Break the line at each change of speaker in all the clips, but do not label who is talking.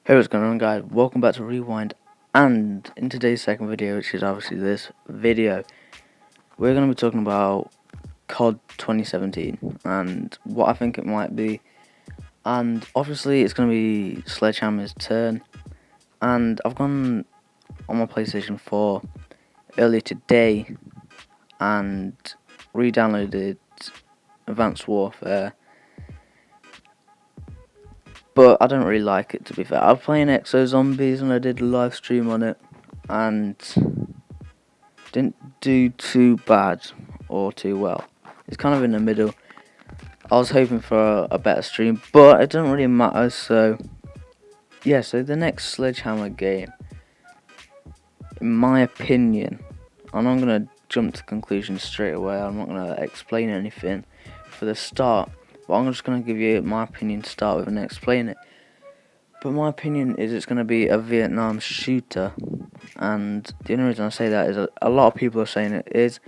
Hey, what's going on, guys? Welcome back to Rewind, and in today's second video, which is obviously this video, we're going to be talking about COD 2017 and what I think it might be. And obviously it's going to be Sledgehammer's turn, and I've gone on my PlayStation 4 earlier today and re-downloaded Advanced Warfare, but I don't really like it, to be fair. I was playing Exo Zombies and I did a live stream on it, and didn't do too bad or too well. It's kind of in the middle. I was hoping for a better stream, but it doesn't really matter. So yeah, so the next Sledgehammer game, in my opinion, and I'm gonna jump to conclusions straight away. I'm not gonna explain anything for the start, but I'm just gonna give you my opinion to start with and explain it. But my opinion is it's gonna be a Vietnam shooter, and the only reason I say that is a lot of people are saying it is.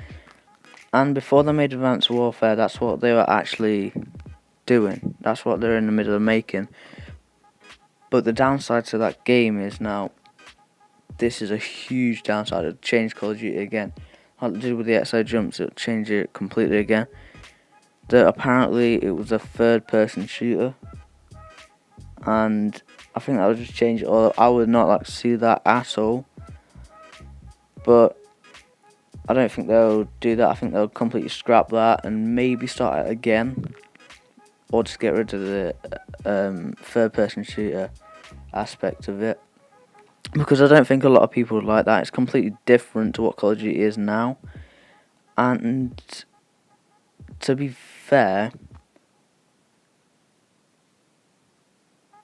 And before they made Advanced Warfare, that's what they were actually doing. That's what they're in the middle of making. But the downside to that game is now, this is a huge downside. It'll change Call of Duty again. Like it did with the XO jumps, it'll change it completely again. Apparently it was a third-person shooter, and I think that would just change it all. I would not like to see that at all. But I don't think they'll do that. I think they'll completely scrap that and maybe start it again, or just get rid of the third-person shooter aspect of it, because I don't think a lot of people would like that. It's completely different to what Call of Duty is now, and to be fair,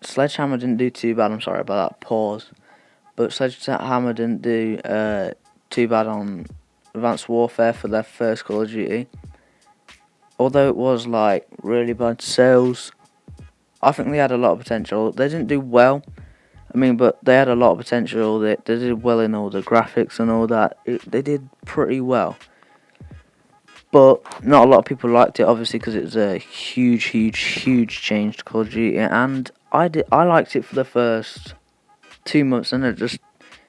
Sledgehammer didn't do too bad. I'm sorry about that pause, but Sledgehammer didn't do too bad on Advanced Warfare for their first Call of Duty. Although it was like really bad sales, I think they had a lot of potential. They didn't do well, but they had a lot of potential. They did well in all the graphics and all that. They did pretty well, but not a lot of people liked it, obviously, because it was a huge change to Call of Duty. And I liked it for the first 2 months, and it just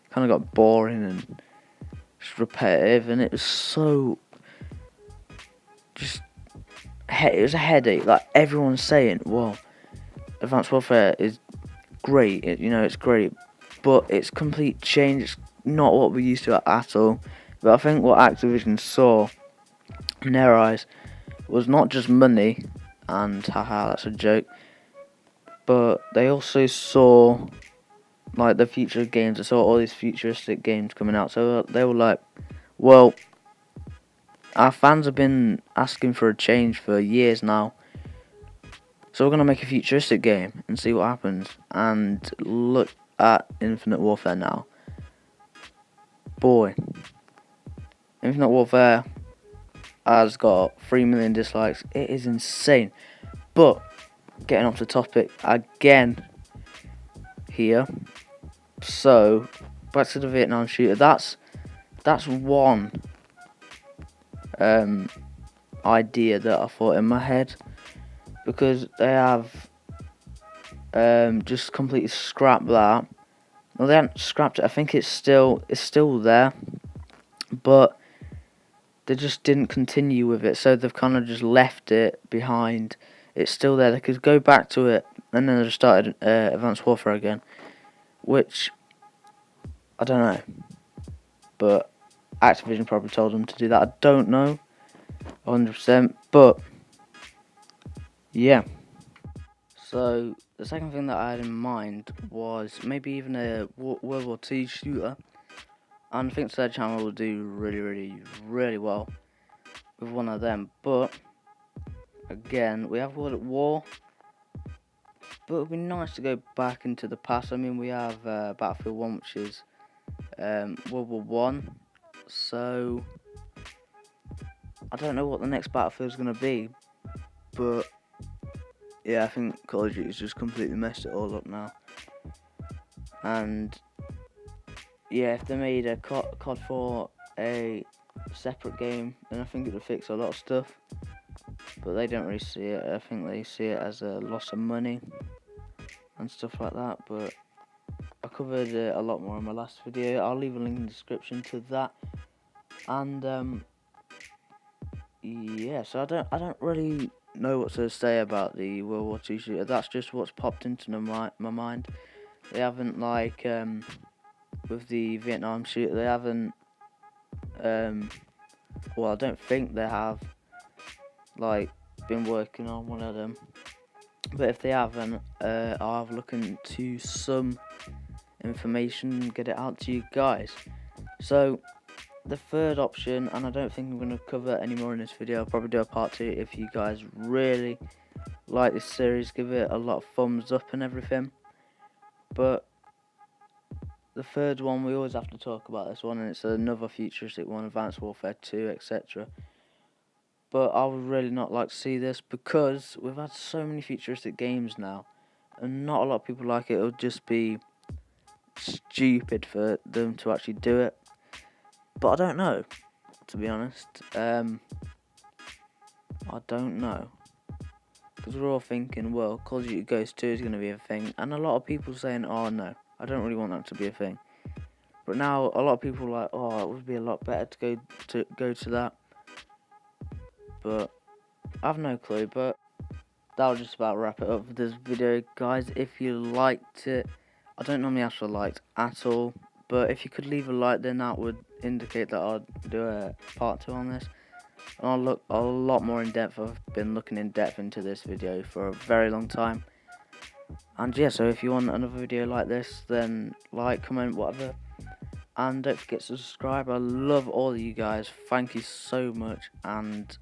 kind of got boring and just repetitive, and it was so it was a headache. Like, everyone's saying, well, Advanced Warfare is great, it's great, but it's complete change. It's not what we used to at all. But I think what Activision saw in their eyes was not just money, and haha, that's a joke, but they also saw like the future of games. They saw all these futuristic games coming out, so they were like, well, our fans have been asking for a change for years now, so we're going to make a futuristic game and see what happens. And look at Infinite Warfare now. Boy, Infinite Warfare has got 3 million dislikes. It is insane. But getting off the topic again here. So back to the Vietnam shooter. That's one idea that I thought in my head, because they have just completely scrapped that. Well, they haven't scrapped it. I think it's still there, but they just didn't continue with it. So they've kind of just left it behind. It's still there. They could go back to it, and then they just started Advanced Warfare again, which I don't know. But Activision probably told them to do that. I don't know 100%, but yeah. So the second thing that I had in mind was maybe even a World War II shooter, and I think Sledgehammer will do really well with one of them. But again, we have World at War, but it would be nice to go back into the past. We have Battlefield 1, which is World War 1, so I don't know what the next Battlefield is going to be, but yeah, I think Call of Duty's just completely messed it all up now. And yeah, if they made a COD 4 a separate game, then I think it would fix a lot of stuff. But they don't really see it. I think they see it as a loss of money and stuff like that. But I covered it a lot more in my last video. I'll leave a link in the description to that. And yeah, so I don't really know what to say about the World War II shooter. That's just what's popped into my mind. They haven't, like, with the Vietnam shooter, they haven't, well, I don't think they have, like, been working on one of them. But if they haven't, I'll have a look into some information and get it out to you guys. So the third option, and I don't think I'm going to cover any more in this video, I'll probably do a part 2 if you guys really like this series, give it a lot of thumbs up and everything. But the third one, we always have to talk about this one, and it's another futuristic one, Advanced Warfare 2, etc. But I would really not like to see this, because we've had so many futuristic games now, and not a lot of people like it. It would just be stupid for them to actually do it. But I don't know, to be honest. I don't know. Because we're all thinking, well, Call of Duty Ghost 2 is going to be a thing, and a lot of people saying, oh no, I don't really want that to be a thing. But now a lot of people are like, oh, it would be a lot better to go to that. But I've no clue. But that'll just about wrap it up for this video, guys. If you liked it, I don't normally ask for likes at all, but if you could leave a like, then that would indicate that I'd do a part 2 on this. And I'll look a lot more in depth. I've been looking in depth into this video for a very long time. And yeah, so if you want another video like this, then like, comment, whatever. And don't forget to subscribe. I love all of you guys. Thank you so much. And